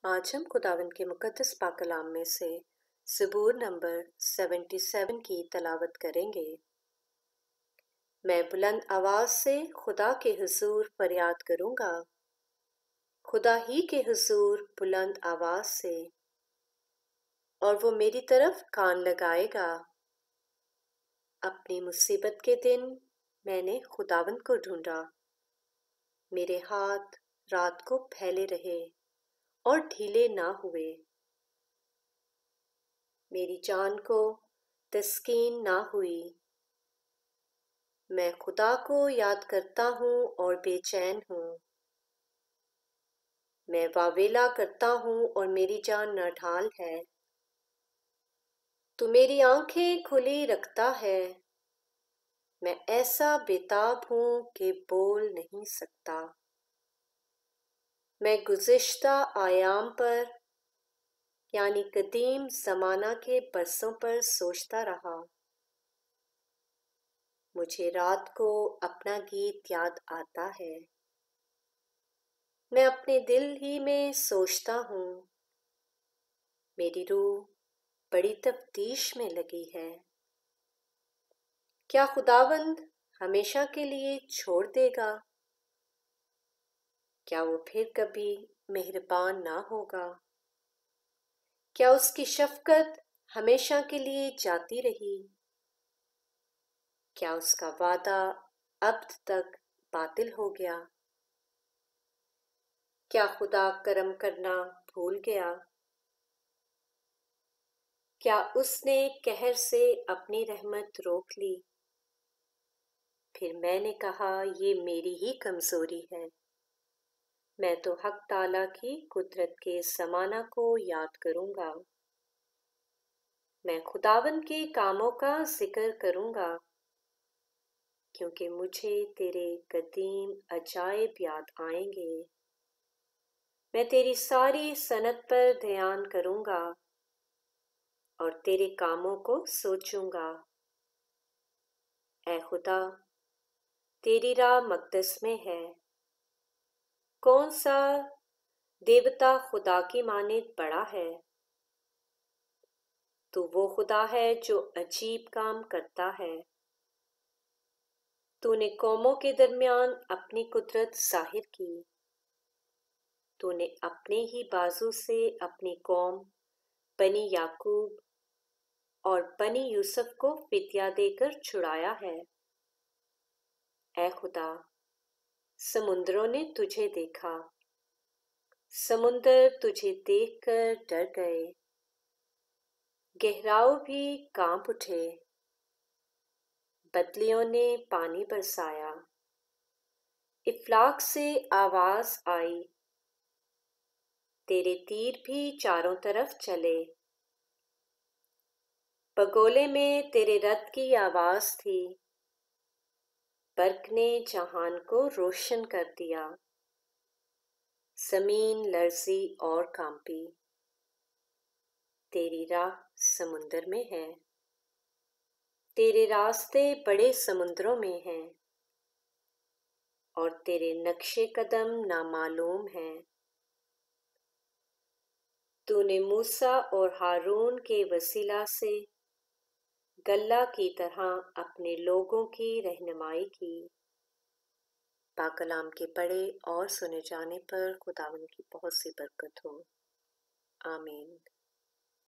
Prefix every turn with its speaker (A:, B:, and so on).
A: आज हम खुदावंद के मुकद्दस पाक कलाम में से ज़बूर नंबर 77 की तलावत करेंगे। मैं बुलंद आवाज़ से खुदा के हुज़ूर फरियाद करूँगा, खुदा ही के हुज़ूर बुलंद आवाज़ से, और वो मेरी तरफ कान लगाएगा। अपनी मुसीबत के दिन मैंने खुदावंद को ढूंढा। मेरे हाथ रात को फैले रहे और ढीले ना हुए। मेरी जान को तस्कीन ना हुई। मैं खुदा को याद करता हूँ और बेचैन हूँ। मैं वावेला करता हूँ और मेरी जान नाढाल है। तू मेरी आंखें खुली रखता है। मैं ऐसा बेताब हूँ कि बोल नहीं सकता। मैं गुज़िश्ता आयाम पर यानी कदीम ज़माना के बरसों पर सोचता रहा। मुझे रात को अपना गीत याद आता है। मैं अपने दिल ही में सोचता हूँ, मेरी रूह बड़ी तफ्तीश में लगी है। क्या खुदावंद हमेशा के लिए छोड़ देगा? क्या वो फिर कभी मेहरबान ना होगा? क्या उसकी शफकत हमेशा के लिए जाती रही? क्या उसका वादा अब तक बातिल हो गया? क्या खुदा करम करना भूल गया? क्या उसने कहर से अपनी रहमत रोक ली? फिर मैंने कहा, ये मेरी ही कमजोरी है। मैं तो हक ताला की कुदरत के ज़माना को याद करूँगा। मैं खुदावंद के कामों का जिक्र करूँगा, क्योंकि मुझे तेरे कदीम अजायब याद आएंगे। मैं तेरी सारी सनत पर ध्यान करूँगा और तेरे कामों को सोचूंगा। ऐ खुदा, तेरी राह मक़दस में है। कौन सा देवता खुदा की मानित बड़ा है? तू वो खुदा है जो अजीब काम करता है। तूने कौमों के दरमियान अपनी कुदरत जाहिर की। तूने अपने ही बाजू से अपनी कौम बनी याकूब और बनी यूसुफ को फिदिया देकर छुड़ाया है। ऐ खुदा, समुद्रों ने तुझे देखा, समुंदर तुझे देखकर डर गए। गहराव भी कांप उठे, बदलियों ने पानी बरसाया। इफलाक से आवाज आई, तेरे तीर भी चारों तरफ चले। बगोले में तेरे रथ की आवाज थी, बर्क ने जहान को रोशन कर दिया। जमीन लर्जी और कांपी। तेरी राह समुंदर में है, तेरे रास्ते बड़े समुद्रों में हैं, और तेरे नक्शे कदम नामालूम हैं। तूने मूसा और हारून के वसीला से गल्ला की तरह अपने लोगों की रहनुमाई की। पाक कलाम के पढ़े और सुने जाने पर खुदावंद की बहुत सी बरकत हो। आमीन।